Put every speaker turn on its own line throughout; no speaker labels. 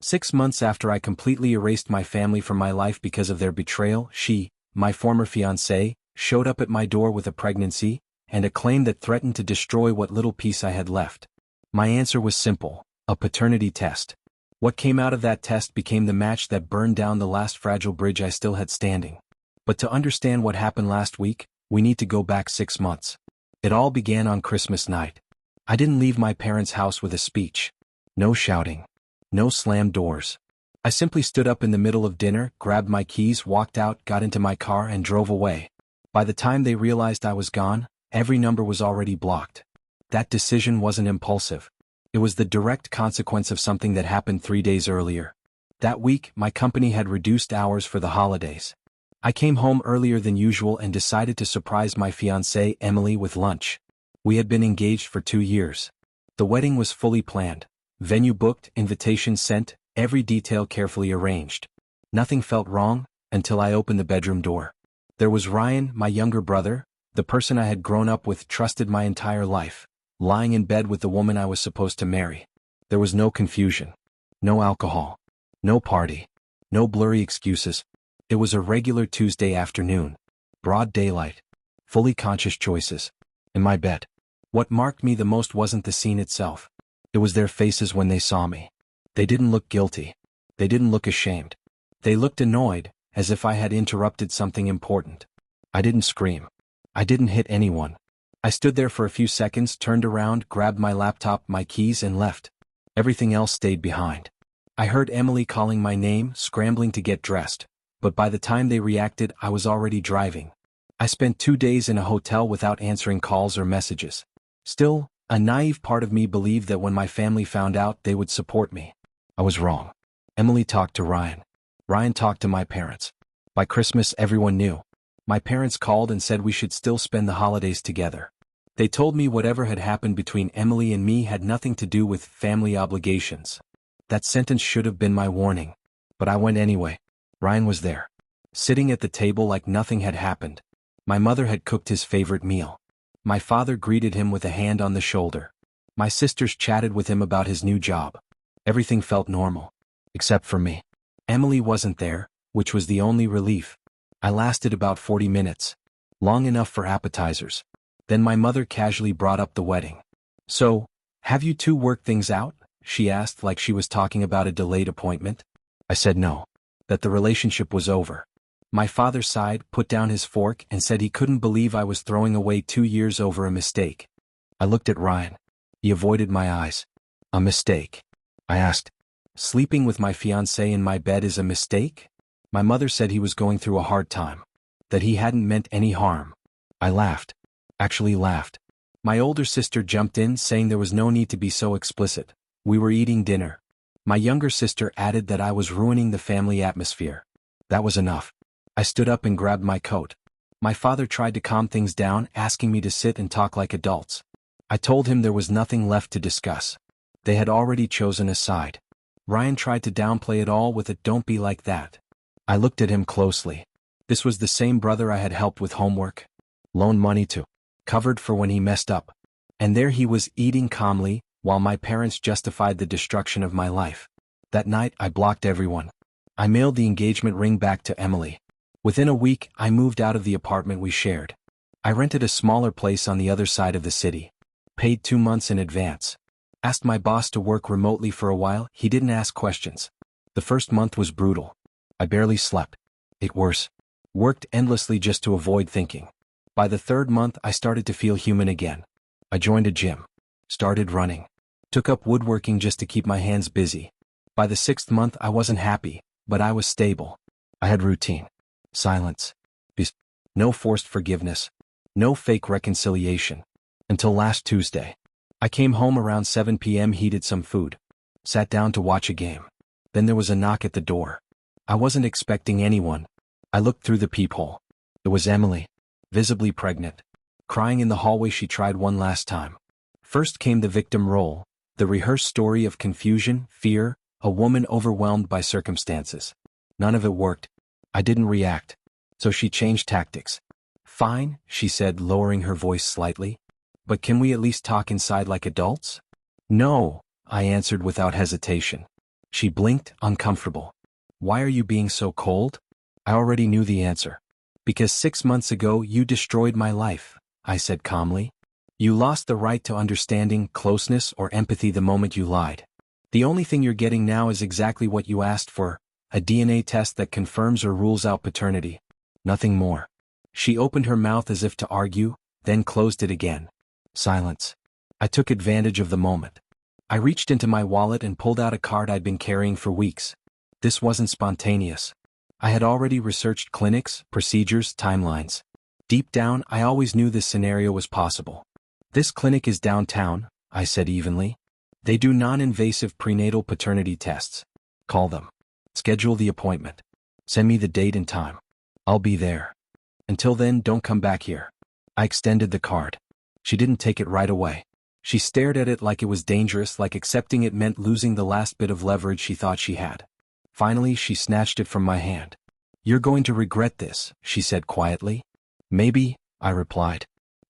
6 months after I completely erased my family from my life because of their betrayal, she, my former fiancée, showed up at my door with a pregnancy and a claim that threatened to destroy what little peace I had left. My answer was simple: a paternity test. What came out of that test became the match that burned down the last fragile bridge I still had standing. But to understand what happened last week, we need to go back 6 months. It all began on Christmas night. I didn't leave my parents' house with a speech. No shouting. No slammed doors. I simply stood up in the middle of dinner, grabbed my keys, walked out, got into my car, and drove away. By the time they realized I was gone, every number was already blocked. That decision wasn't impulsive. It was the direct consequence of something that happened 3 days earlier. That week, my company had reduced hours for the holidays. I came home earlier than usual and decided to surprise my fiancée, Emily, with lunch. We had been engaged for 2 years. The wedding was fully planned. Venue booked, invitations sent, every detail carefully arranged. Nothing felt wrong until I opened the bedroom door. There was Ryan, my younger brother, the person I had grown up with, trusted my entire life, lying in bed with the woman I was supposed to marry. There was no confusion. No alcohol. No party. No blurry excuses. It was a regular Tuesday afternoon. Broad daylight. Fully conscious choices. In my bed. What marked me the most wasn't the scene itself. It was their faces when they saw me. They didn't look guilty. They didn't look ashamed. They looked annoyed, as if I had interrupted something important. I didn't scream. I didn't hit anyone. I stood there for a few seconds, turned around, grabbed my laptop, my keys, and left. Everything else stayed behind. I heard Emily calling my name, scrambling to get dressed, but by the time they reacted, I was already driving. I spent 2 days in a hotel without answering calls or messages. Still, a naive part of me believed that when my family found out, they would support me. I was wrong. Emily talked to Ryan. Ryan talked to my parents. By Christmas, everyone knew. My parents called and said we should still spend the holidays together. They told me whatever had happened between Emily and me had nothing to do with family obligations. That sentence should have been my warning. But I went anyway. Ryan was there, sitting at the table like nothing had happened. My mother had cooked his favorite meal. My father greeted him with a hand on the shoulder. My sisters chatted with him about his new job. Everything felt normal. Except for me. Emily wasn't there, which was the only relief. I lasted about 40 minutes. Long enough for appetizers. Then my mother casually brought up the wedding. "So, have you two worked things out?" she asked, like she was talking about a delayed appointment. I said no. That the relationship was over. My father sighed, put down his fork, and said he couldn't believe I was throwing away 2 years over a mistake. I looked at Ryan. He avoided my eyes. "A mistake?" I asked. "Sleeping with my fiancée in my bed is a mistake?" My mother said he was going through a hard time. That he hadn't meant any harm. I laughed. Actually laughed. My older sister jumped in, saying there was no need to be so explicit. We were eating dinner. My younger sister added that I was ruining the family atmosphere. That was enough. I stood up and grabbed my coat. My father tried to calm things down, asking me to sit and talk like adults. I told him there was nothing left to discuss. They had already chosen a side. Ryan tried to downplay it all with a "don't be like that." I looked at him closely. This was the same brother I had helped with homework, loaned money to, covered for when he messed up. And there he was, eating calmly, while my parents justified the destruction of my life. That night, I blocked everyone. I mailed the engagement ring back to Emily. Within a week, I moved out of the apartment we shared. I rented a smaller place on the other side of the city. Paid 2 months in advance. Asked my boss to work remotely for a while. He didn't ask questions. The first month was brutal. I barely slept. Ate worse. Worked endlessly just to avoid thinking. By the 3rd month, I started to feel human again. I joined a gym. Started running. Took up woodworking just to keep my hands busy. By the 6th month, I wasn't happy, but I was stable. I had routine. Silence. Peace. No forced forgiveness. No fake reconciliation. Until last Tuesday. I came home around 7 p.m., heated some food. Sat down to watch a game. Then there was a knock at the door. I wasn't expecting anyone. I looked through the peephole. It was Emily. Visibly pregnant. Crying in the hallway. She tried one last time. First came the victim role. The rehearsed story of confusion, fear, a woman overwhelmed by circumstances. None of it worked. I didn't react. So she changed tactics. "Fine," she said, lowering her voice slightly. "But can we at least talk inside like adults?" "No," I answered without hesitation. She blinked, uncomfortable. Why are you being so cold? I already knew the answer. Because 6 months ago you destroyed my life, I said calmly. You lost the right to understanding, closeness, or empathy the moment you lied. The only thing you're getting now is exactly what you asked for, a DNA test that confirms or rules out paternity. Nothing more. She opened her mouth as if to argue, then closed it again. Silence. I took advantage of the moment. I reached into my wallet and pulled out a card I'd been carrying for weeks. This wasn't spontaneous. I had already researched clinics, procedures, timelines. Deep down, I always knew this scenario was possible. This clinic is downtown, I said evenly. They do non-invasive prenatal paternity tests. Call them. Schedule the appointment. Send me the date and time. I'll be there. Until then, don't come back here. I extended the card. She didn't take it right away. She stared at it like it was dangerous, like accepting it meant losing the last bit of leverage she thought she had. Finally, she snatched it from my hand. You're going to regret this, she said quietly. Maybe, I replied.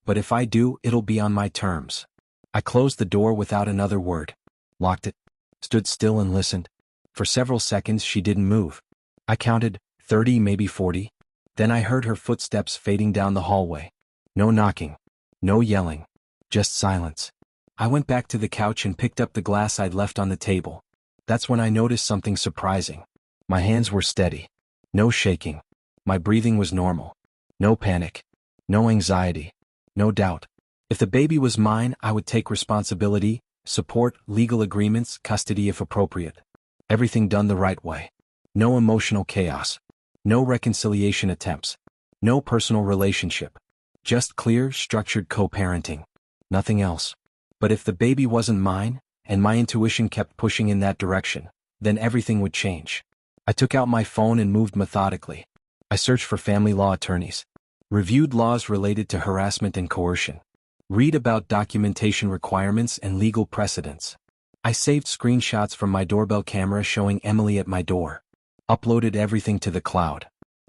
But if I do, it'll be on my terms. I closed the door without another word. Locked it. Stood still and listened. For several seconds she didn't move. I counted 30, maybe 40. Then I heard her footsteps fading down the hallway. No knocking. No yelling. Just silence. I went back to the couch and picked up the glass I'd left on the table. That's when I noticed something surprising. My hands were steady. No shaking. My breathing was normal. No panic. No anxiety. No doubt. If the baby was mine, I would take responsibility, support, legal agreements, custody if appropriate. Everything done the right way. No emotional chaos. No reconciliation attempts. No personal relationship. Just clear, structured co-parenting. Nothing else. But if the baby wasn't mine, and my intuition kept pushing in that direction, then everything would change. I took out my phone and moved methodically. I searched for family law attorneys. Reviewed laws related to harassment and coercion. Read about documentation requirements and legal precedents. I saved screenshots from my doorbell camera showing Emily at my door. Uploaded everything to the cloud.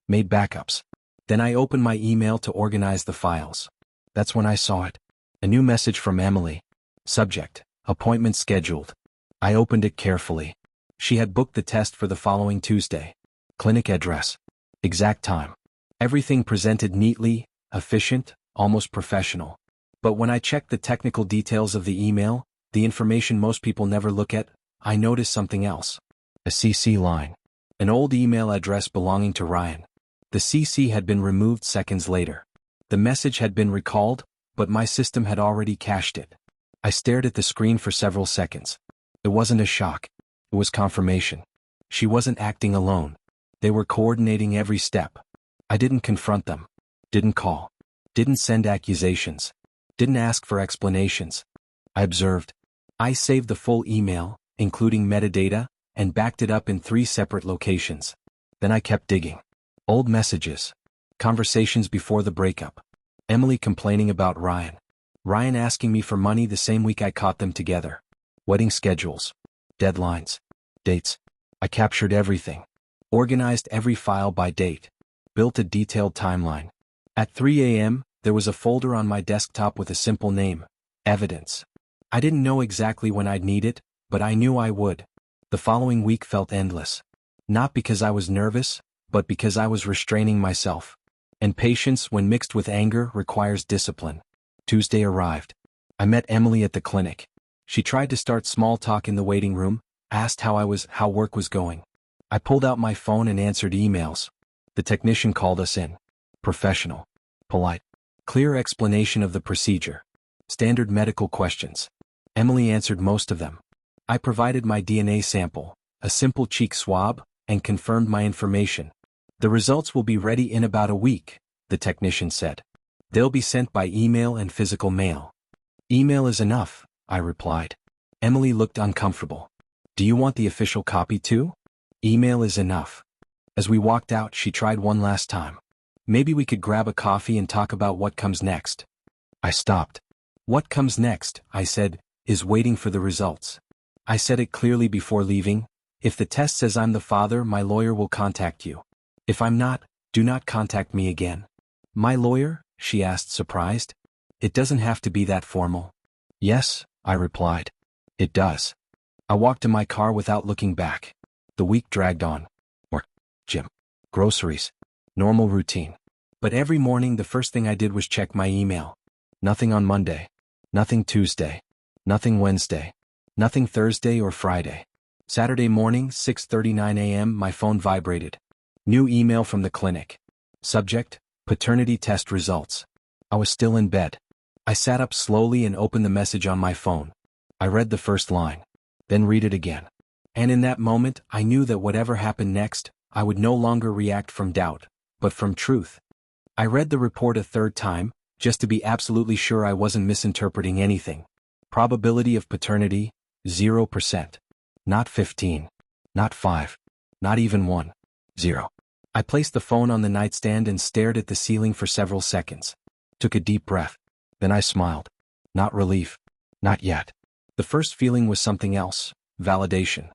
Made backups. Then I opened my email to organize the files. That's when I saw it. A new message from Emily. Subject: appointment scheduled. I opened it carefully. She had booked the test for the following Tuesday. Clinic address. Exact time. Everything presented neatly, efficient, almost professional. But when I checked the technical details of the email, the information most people never look at, I noticed something else. A CC line. An old email address belonging to Ryan. The CC had been removed seconds later. The message had been recalled, but my system had already cached it. I stared at the screen for several seconds. It wasn't a shock. It was confirmation. She wasn't acting alone. They were coordinating every step. I didn't confront them. Didn't call. Didn't send accusations. Didn't ask for explanations. I observed. I saved the full email, including metadata, and backed it up in 3 separate locations. Then I kept digging. Old messages. Conversations before the breakup. Emily complaining about Ryan. Ryan asking me for money the same week I caught them together. Wedding schedules. Deadlines. Dates. I captured everything. Organized every file by date. Built a detailed timeline. At 3 a.m., there was a folder on my desktop with a simple name. Evidence. I didn't know exactly when I'd need it, but I knew I would. The following week felt endless. Not because I was nervous, but because I was restraining myself. And patience, when mixed with anger, requires discipline. Tuesday arrived. I met Emily at the clinic. She tried to start small talk in the waiting room, asked how work was going. I pulled out my phone and answered emails. The technician called us in. Professional. Polite. Clear explanation of the procedure. Standard medical questions. Emily answered most of them. I provided my DNA sample, a simple cheek swab, and confirmed my information. The results will be ready in about a week, the technician said. They'll be sent by email and physical mail. Email is enough, I replied. Emily looked uncomfortable. Do you want the official copy too? Email is enough. As we walked out, she tried one last time. Maybe we could grab a coffee and talk about what comes next. I stopped. What comes next, I said, is waiting for the results. I said it clearly before leaving. If the test says I'm the father, my lawyer will contact you. If I'm not, do not contact me again. My lawyer? She asked, surprised. It doesn't have to be that formal. Yes, I replied. It does. I walked to my car without looking back. The week dragged on. Work, gym, groceries, normal routine. But every morning the first thing I did was check my email. Nothing on Monday. Nothing Tuesday. Nothing Wednesday. Nothing Thursday or Friday. Saturday morning, 6:39 a.m., my phone vibrated. New email from the clinic. Subject, paternity test results. I was still in bed. I sat up slowly and opened the message on my phone. I read the first line. Then read it again. And in that moment, I knew that whatever happened next, I would no longer react from doubt, but from truth. I read the report a third time, just to be absolutely sure I wasn't misinterpreting anything. Probability of paternity, 0%. Not 15. Not 5. Not even 1. 0. I placed the phone on the nightstand and stared at the ceiling for several seconds. Took a deep breath. Then I smiled. Not relief. Not yet. The first feeling was something else, validation.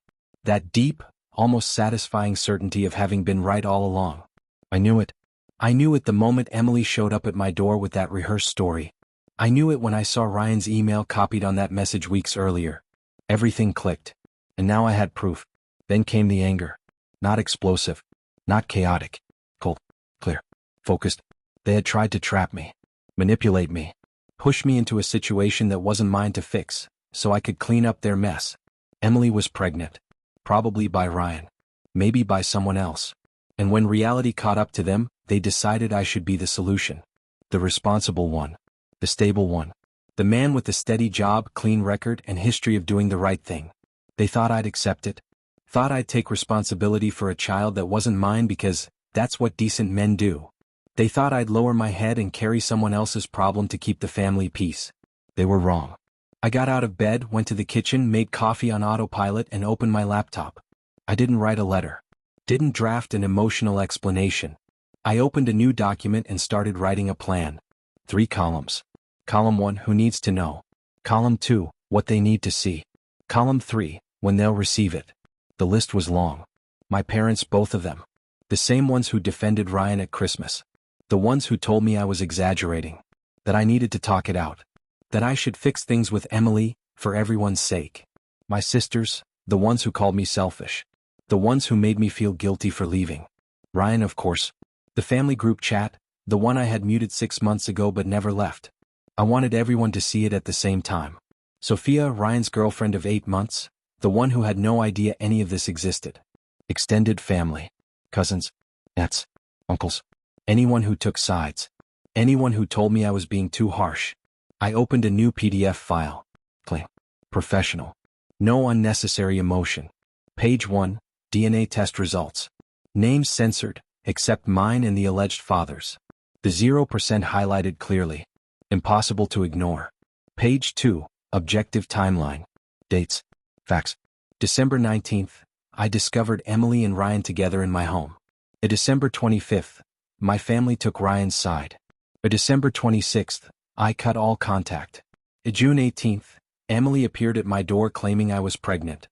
That deep, almost satisfying certainty of having been right all along. I knew it. I knew it the moment Emily showed up at my door with that rehearsed story. I knew it when I saw Ryan's email copied on that message weeks earlier. Everything clicked. And now I had proof. Then came the anger. Not explosive. Not chaotic. Cold. Clear. Focused. They had tried to trap me. Manipulate me. Push me into a situation that wasn't mine to fix, so I could clean up their mess. Emily was pregnant. Probably by Ryan. Maybe by someone else. And when reality caught up to them, they decided I should be the solution. The responsible one. The stable one. The man with the steady job, clean record, and history of doing the right thing. They thought I'd accept it. Thought I'd take responsibility for a child that wasn't mine because that's what decent men do. They thought I'd lower my head and carry someone else's problem to keep the family peace. They were wrong. I got out of bed, went to the kitchen, made coffee on autopilot, and opened my laptop. I didn't write a letter. Didn't draft an emotional explanation. I opened a new document and started writing a plan. 3 columns. Column 1, who needs to know. Column 2, what they need to see. Column 3, when they'll receive it. The list was long. My parents, both of them. The same ones who defended Ryan at Christmas. The ones who told me I was exaggerating. That I needed to talk it out. That I should fix things with Emily, for everyone's sake. My sisters, the ones who called me selfish. The ones who made me feel guilty for leaving. Ryan, of course. The family group chat, the one I had muted 6 months ago but never left. I wanted everyone to see it at the same time. Sophia, Ryan's girlfriend of 8 months, the one who had no idea any of this existed. Extended family. Cousins. Aunts. Uncles. Anyone who took sides. Anyone who told me I was being too harsh. I opened a new PDF file. Clean. Professional. No unnecessary emotion. Page 1, DNA test results. Names censored, except mine and the alleged father's. The 0% highlighted clearly. Impossible to ignore. Page 2, objective timeline. Dates. Facts. December 19th, I discovered Emily and Ryan together in my home. December 25th, my family took Ryan's side. December 26th, I cut all contact. June 18th, Emily appeared at my door claiming I was pregnant.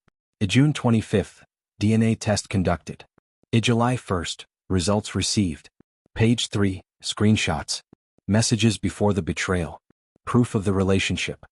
June 25th, DNA test conducted. July 1st, results received. Page 3, screenshots. Messages before the betrayal. Proof of the relationship.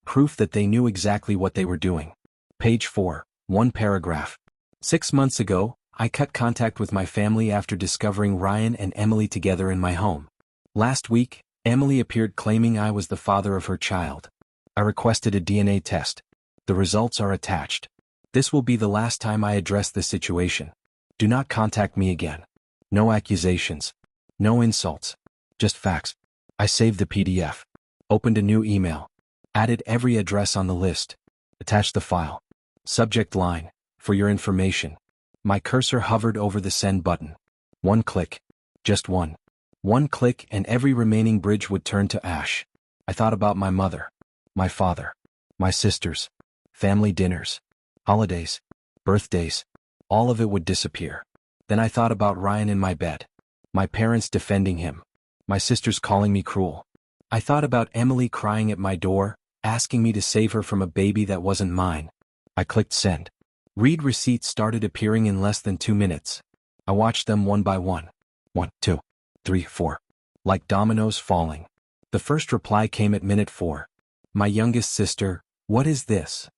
Proof that they knew exactly what they were doing. Page 4, 1 paragraph. 6 months ago, I cut contact with my family after discovering Ryan and Emily together in my home. Last week, Emily appeared claiming I was the father of her child. I requested a DNA test. The results are attached. This will be the last time I address this situation. Do not contact me again. No accusations. No insults. Just facts. I saved the PDF. Opened a new email. Added every address on the list. Attached the file. Subject line, for your information. My cursor hovered over the send button. 1 click. Just one. 1 click and every remaining bridge would turn to ash. I thought about my mother. My father. My sisters. Family dinners. Holidays. Birthdays. All of it would disappear. Then I thought about Ryan in my bed. My parents defending him. My sisters calling me cruel. I thought about Emily crying at my door, asking me to save her from a baby that wasn't mine. I clicked send. Read receipts started appearing in less than 2 minutes. I watched them one by one. 1, 2, 3, 4. Like dominoes falling. The first reply came at minute 4. My youngest sister, what is this?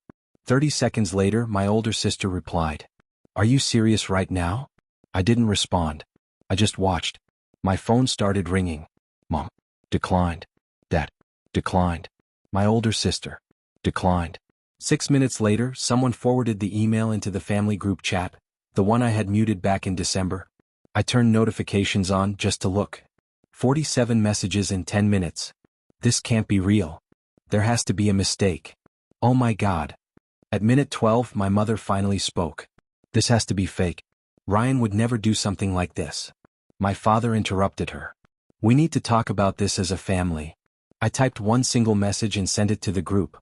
30 seconds later, my older sister replied, "Are you serious right now?" I didn't respond. I just watched. My phone started ringing. Mom. Declined. Dad. Declined. My older sister. Declined. 6 minutes later, someone forwarded the email into the family group chat, the one I had muted back in December. I turned notifications on just to look. 47 messages in 10 minutes. This can't be real. There has to be a mistake. Oh my God. At minute 12, my mother finally spoke. This has to be fake. Ryan would never do something like this. My father interrupted her. We need to talk about this as a family. I typed one single message and sent it to the group.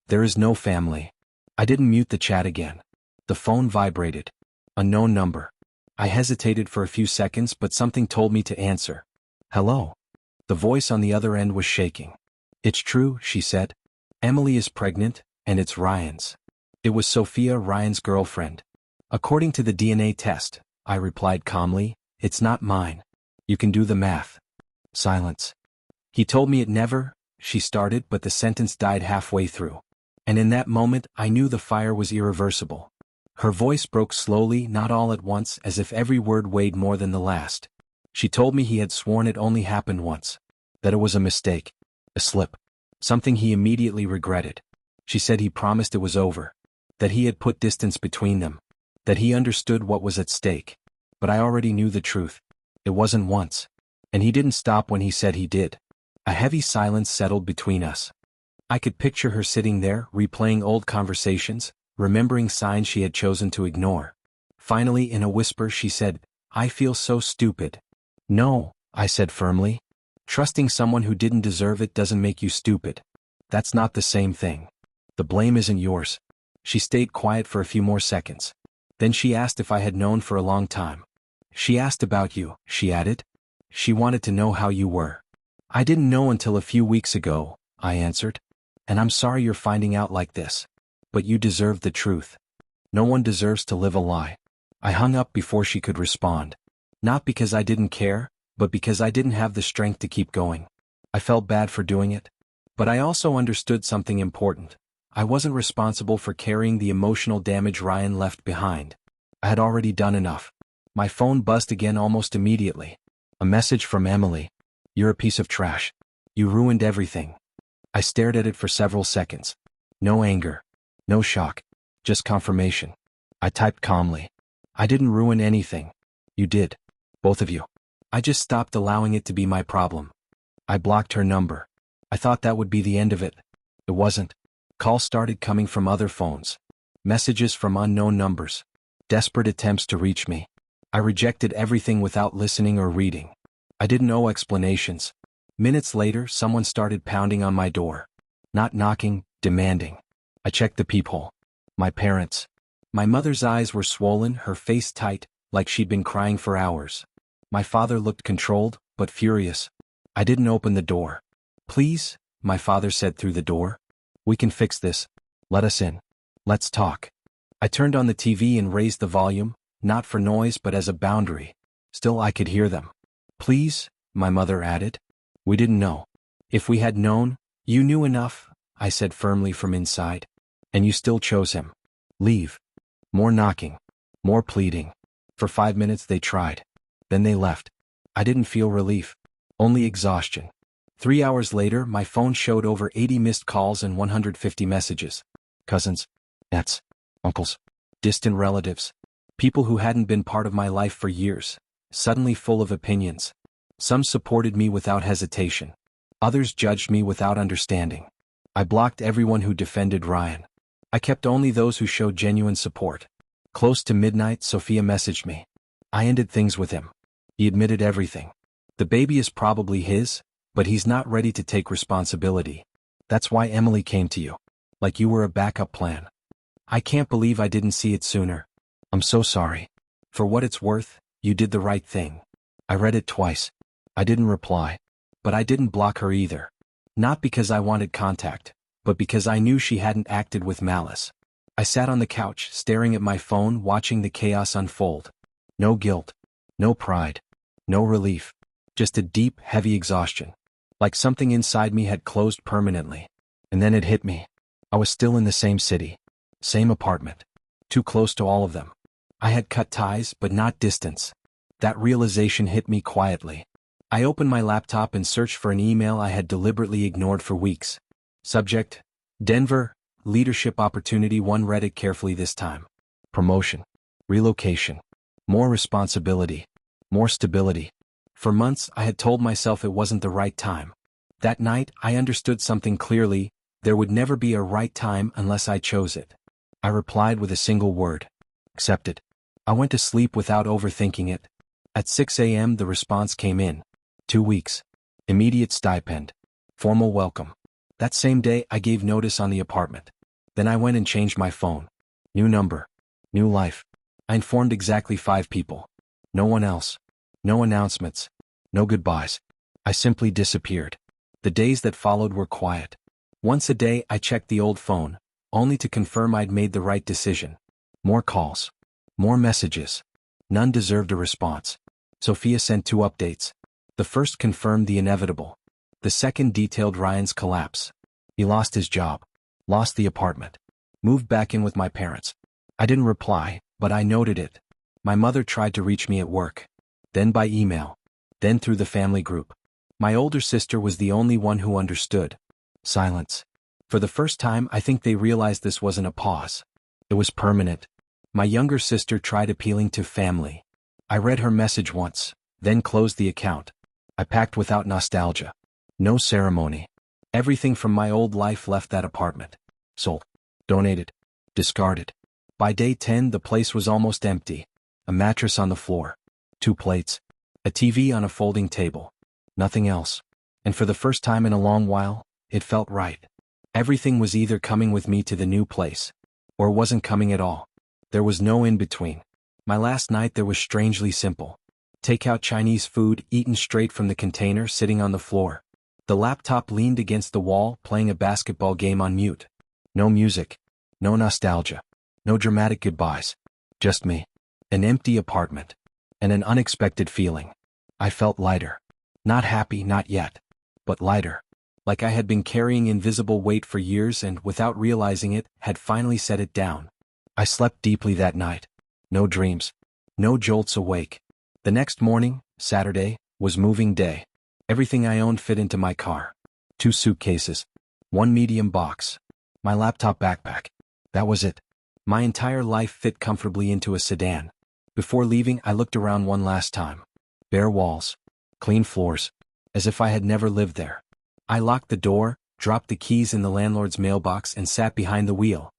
There is no family. I didn't mute the chat again. The phone vibrated. Unknown number. I hesitated for a few seconds, but something told me to answer. Hello. The voice on the other end was shaking. It's true, she said. Emily is pregnant, and it's Ryan's. It was Sophia, Ryan's girlfriend. According to the DNA test, I replied calmly, it's not mine. You can do the math. Silence. He told me it never, she started, but the sentence died halfway through. And in that moment, I knew the fire was irreversible. Her voice broke slowly, not all at once, as if every word weighed more than the last. She told me he had sworn it only happened once. That it was a mistake. A slip. Something he immediately regretted. She said he promised it was over. That he had put distance between them. That he understood what was at stake. But I already knew the truth. It wasn't once. And he didn't stop when he said he did. A heavy silence settled between us. I could picture her sitting there, replaying old conversations, remembering signs she had chosen to ignore. Finally, in a whisper, she said, I feel so stupid. No, I said firmly. Trusting someone who didn't deserve it doesn't make you stupid. That's not the same thing. The blame isn't yours. She stayed quiet for a few more seconds. Then she asked if I had known for a long time. She asked about you, she added. She wanted to know how you were. I didn't know until a few weeks ago, I answered. And I'm sorry you're finding out like this. But you deserve the truth. No one deserves to live a lie. I hung up before she could respond. Not because I didn't care, but because I didn't have the strength to keep going. I felt bad for doing it. But I also understood something important. I wasn't responsible for carrying the emotional damage Ryan left behind. I had already done enough. My phone buzzed again almost immediately. A message from Emily. You're a piece of trash. You ruined everything. I stared at it for several seconds. No anger. No shock. Just confirmation. I typed calmly. I didn't ruin anything. You did. Both of you. I just stopped allowing it to be my problem. I blocked her number. I thought that would be the end of it. It wasn't. Calls started coming from other phones. Messages from unknown numbers. Desperate attempts to reach me. I rejected everything without listening or reading. I didn't owe explanations. Minutes later, someone started pounding on my door. Not knocking, demanding. I checked the peephole. My parents. My mother's eyes were swollen, her face tight, like she'd been crying for hours. My father looked controlled, but furious. I didn't open the door. Please, my father said through the door. We can fix this. Let us in. Let's talk. I turned on the TV and raised the volume, not for noise but as a boundary. Still I could hear them. Please, my mother added. We didn't know. If we had known, you knew enough, I said firmly from inside. And you still chose him. Leave. More knocking. More pleading. For 5 minutes they tried. Then they left. I didn't feel relief. Only exhaustion. 3 hours later, my phone showed over 80 missed calls and 150 messages. Cousins. Aunts. Uncles. Distant relatives. People who hadn't been part of my life for years. Suddenly full of opinions. Some supported me without hesitation. Others judged me without understanding. I blocked everyone who defended Ryan. I kept only those who showed genuine support. Close to midnight, Sophia messaged me. I ended things with him. He admitted everything. The baby is probably his, but he's not ready to take responsibility. That's why Emily came to you. Like you were a backup plan. I can't believe I didn't see it sooner. I'm so sorry. For what it's worth, you did the right thing. I read it twice. I didn't reply. But I didn't block her either. Not because I wanted contact, but because I knew she hadn't acted with malice. I sat on the couch, staring at my phone, watching the chaos unfold. No guilt. No pride. No relief. Just a deep, heavy exhaustion. Like something inside me had closed permanently. And then it hit me. I was still in the same city. Same apartment. Too close to all of them. I had cut ties, but not distance. That realization hit me quietly. I opened my laptop and searched for an email I had deliberately ignored for weeks. Subject: Denver, leadership opportunity. 1. Read it carefully this time. Promotion. Relocation. More responsibility. More stability. For months I had told myself it wasn't the right time. That night I understood something clearly: there would never be a right time unless I chose it. I replied with a single word: accepted. I went to sleep without overthinking it. At 6 a.m. the response came in. 2 weeks. Immediate stipend. Formal welcome. That same day I gave notice on the apartment. Then I went and changed my phone. New number. New life. I informed exactly 5 people. No one else. No announcements. No goodbyes. I simply disappeared. The days that followed were quiet. Once a day I checked the old phone, only to confirm I'd made the right decision. More calls. More messages. None deserved a response. Sophia sent 2 updates. The first confirmed the inevitable. The second detailed Ryan's collapse. He lost his job. Lost the apartment. Moved back in with my parents. I didn't reply, but I noted it. My mother tried to reach me at work. Then by email. Then through the family group. My older sister was the only one who understood. Silence. For the first time I think they realized this wasn't a pause. It was permanent. My younger sister tried appealing to family. I read her message once, then closed the account. I packed without nostalgia. No ceremony. Everything from my old life left that apartment. Sold. Donated. Discarded. By day 10 the place was almost empty. A mattress on the floor. 2 plates. A TV on a folding table. Nothing else. And for the first time in a long while, it felt right. Everything was either coming with me to the new place, or wasn't coming at all. There was no in-between. My last night there was strangely simple. Takeout Chinese food eaten straight from the container sitting on the floor. The laptop leaned against the wall playing a basketball game on mute. No music. No nostalgia. No dramatic goodbyes. Just me. An empty apartment. And an unexpected feeling. I felt lighter. Not happy, not yet. But lighter. Like I had been carrying invisible weight for years and, without realizing it, had finally set it down. I slept deeply that night. No dreams. No jolts awake. The next morning, Saturday, was moving day. Everything I owned fit into my car. 2 suitcases. 1 medium box. My laptop backpack. That was it. My entire life fit comfortably into a sedan. Before leaving I looked around one last time. Bare walls. Clean floors. As if I had never lived there. I locked the door, dropped the keys in the landlord's mailbox and sat behind the wheel.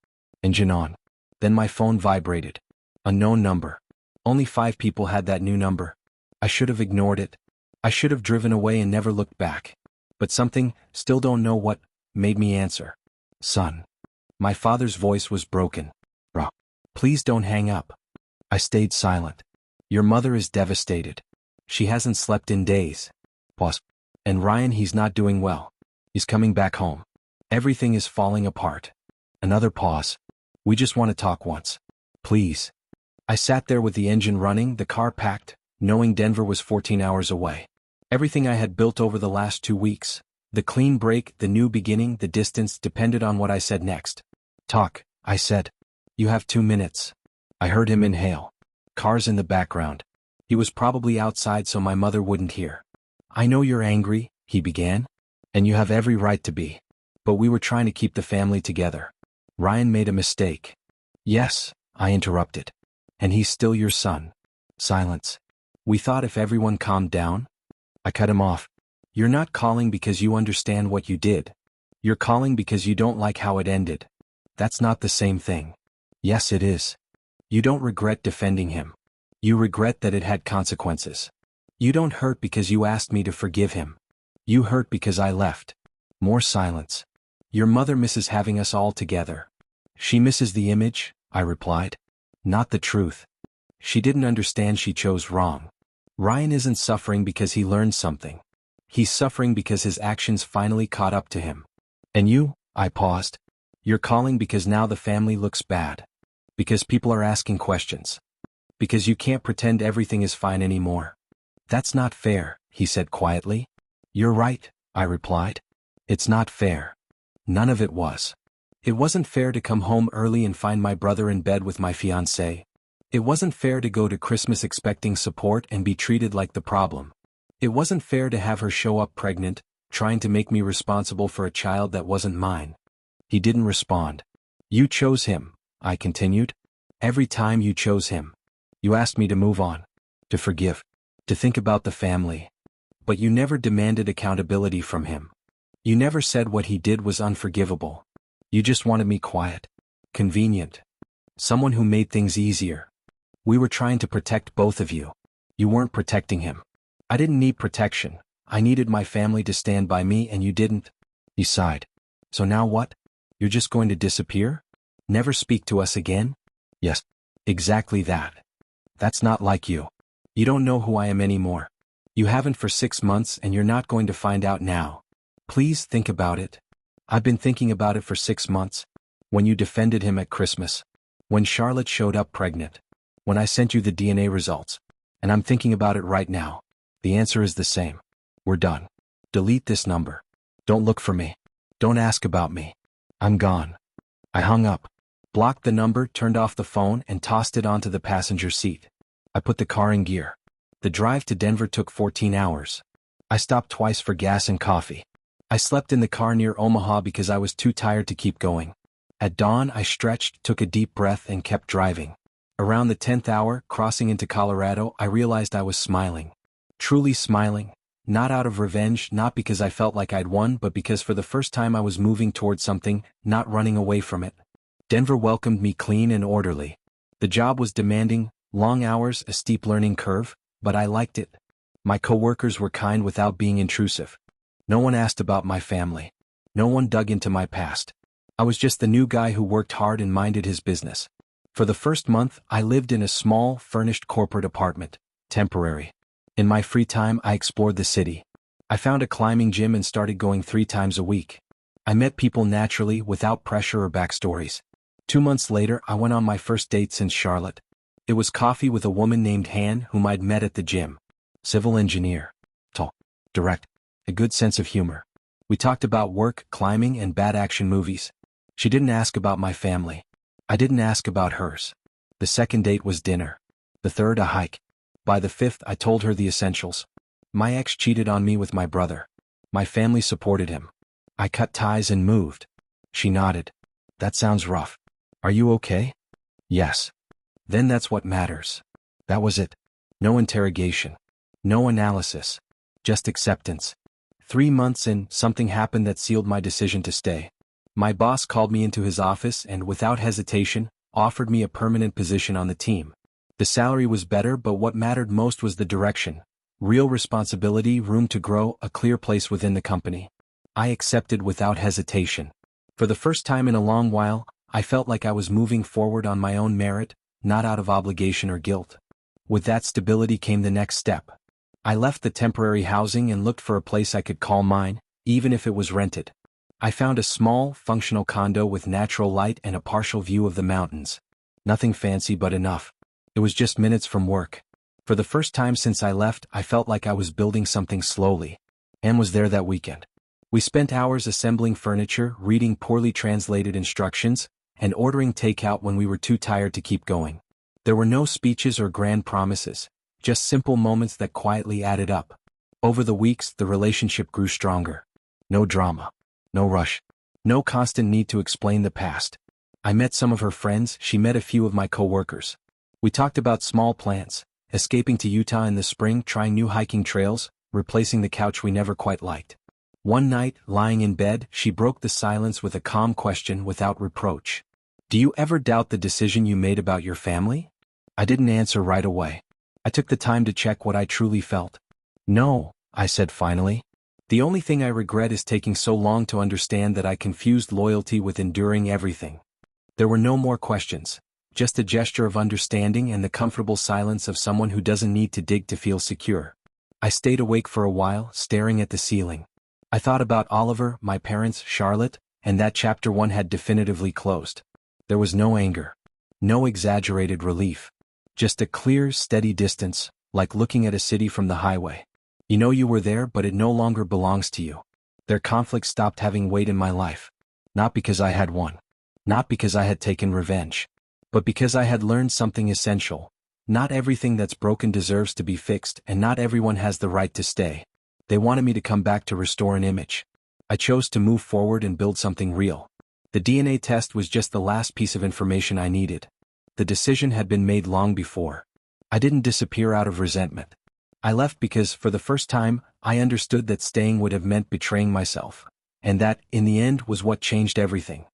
Engine on. Then my phone vibrated. Unknown number. Only 5 people had that new number. I should have ignored it. I should have driven away and never looked back. But something, still don't know what, made me answer. Son. My father's voice was broken. Bro. Please don't hang up. I stayed silent. Your mother is devastated. She hasn't slept in days. Pause. And Ryan, he's not doing well. He's coming back home. Everything is falling apart. Another pause. We just want to talk once. Please. I sat there with the engine running, the car packed, knowing Denver was 14 hours away. Everything I had built over the last 2 weeks, the clean break, the new beginning, the distance, depended on what I said next. Talk, I said. You have 2 minutes. I heard him inhale. Cars in the background. He was probably outside so my mother wouldn't hear. I know you're angry, he began. And you have every right to be. But we were trying to keep the family together. Ryan made a mistake. Yes, I interrupted. And he's still your son. Silence. We thought if everyone calmed down. I cut him off. You're not calling because you understand what you did. You're calling because you don't like how it ended. That's not the same thing. Yes, it is. You don't regret defending him. You regret that it had consequences. You don't hurt because you asked me to forgive him. You hurt because I left. More silence. Your mother misses having us all together. She misses the image, I replied. Not the truth. She didn't understand she chose wrong. Ryan isn't suffering because he learned something. He's suffering because his actions finally caught up to him. And you, I paused. You're calling because now the family looks bad. Because people are asking questions. Because you can't pretend everything is fine anymore. That's not fair, he said quietly. You're right, I replied. It's not fair. None of it was. It wasn't fair to come home early and find my brother in bed with my fiancée. It wasn't fair to go to Christmas expecting support and be treated like the problem. It wasn't fair to have her show up pregnant, trying to make me responsible for a child that wasn't mine. He didn't respond. You chose him, I continued. Every time you chose him. You asked me to move on, to forgive, to think about the family. But you never demanded accountability from him. You never said what he did was unforgivable. You just wanted me quiet, convenient, someone who made things easier. We were trying to protect both of you. You weren't protecting him. I didn't need protection. I needed my family to stand by me and you didn't. He sighed. So now what? You're just going to disappear? Never speak to us again? Yes, exactly that. That's not like you. You don't know who I am anymore. You haven't for 6 months and you're not going to find out now. Please think about it. I've been thinking about it for 6 months. When you defended him at Christmas. When Charlotte showed up pregnant. When I sent you the DNA results. And I'm thinking about it right now. The answer is the same. We're done. Delete this number. Don't look for me. Don't ask about me. I'm gone. I hung up, blocked the number, turned off the phone, and tossed it onto the passenger seat. I put the car in gear. The drive to Denver took 14 hours. I stopped twice for gas and coffee. I slept in the car near Omaha because I was too tired to keep going. At dawn, I stretched, took a deep breath, and kept driving. Around the 10th hour, crossing into Colorado, I realized I was smiling. Truly smiling. Not out of revenge, not because I felt like I'd won, but because for the first time I was moving toward something, not running away from it. Denver welcomed me clean and orderly. The job was demanding, long hours, a steep learning curve, but I liked it. My coworkers were kind without being intrusive. No one asked about my family. No one dug into my past. I was just the new guy who worked hard and minded his business. For the first month, I lived in a small, furnished corporate apartment, temporary. In my free time, I explored the city. I found a climbing gym and started going 3 times a week. I met people naturally, without pressure or backstories. 2 months later, I went on my first date since Charlotte. It was coffee with a woman named Han whom I'd met at the gym. Civil engineer. Tall. Direct. A good sense of humor. We talked about work, climbing, and bad action movies. She didn't ask about my family. I didn't ask about hers. The second date was dinner. The third, a hike. By the 5th, I told her the essentials. My ex cheated on me with my brother. My family supported him. I cut ties and moved. She nodded. That sounds rough. Are you okay? Yes. Then that's what matters. That was it. No interrogation. No analysis. Just acceptance. 3 months in, something happened that sealed my decision to stay. My boss called me into his office and, without hesitation, offered me a permanent position on the team. The salary was better, but what mattered most was the direction. Real responsibility, room to grow, a clear place within the company. I accepted without hesitation. For the first time in a long while, I felt like I was moving forward on my own merit, not out of obligation or guilt. With that stability came the next step. I left the temporary housing and looked for a place I could call mine, even if it was rented. I found a small, functional condo with natural light and a partial view of the mountains. Nothing fancy but enough. It was just minutes from work. For the first time since I left, I felt like I was building something slowly. Anne was there that weekend. We spent hours assembling furniture, reading poorly translated instructions, and ordering takeout when we were too tired to keep going. There were no speeches or grand promises, just simple moments that quietly added up. Over the weeks, the relationship grew stronger. No drama. No rush. No constant need to explain the past. I met some of her friends, she met a few of my coworkers. We talked about small plans, escaping to Utah in the spring, trying new hiking trails, replacing the couch we never quite liked. One night, lying in bed, she broke the silence with a calm question without reproach. Do you ever doubt the decision you made about your family? I didn't answer right away. I took the time to check what I truly felt. No, I said finally. The only thing I regret is taking so long to understand that I confused loyalty with enduring everything. There were no more questions. Just a gesture of understanding and the comfortable silence of someone who doesn't need to dig to feel secure. I stayed awake for a while, staring at the ceiling. I thought about Oliver, my parents, Charlotte, and that chapter 1 had definitively closed. There was no anger. No exaggerated relief. Just a clear, steady distance, like looking at a city from the highway. You know you were there, but it no longer belongs to you. Their conflict stopped having weight in my life. Not because I had won. Not because I had taken revenge, but because I had learned something essential. Not everything that's broken deserves to be fixed, and not everyone has the right to stay. They wanted me to come back to restore an image. I chose to move forward and build something real. The DNA test was just the last piece of information I needed. The decision had been made long before. I didn't disappear out of resentment. I left because, for the first time, I understood that staying would have meant betraying myself. And that, in the end, was what changed everything.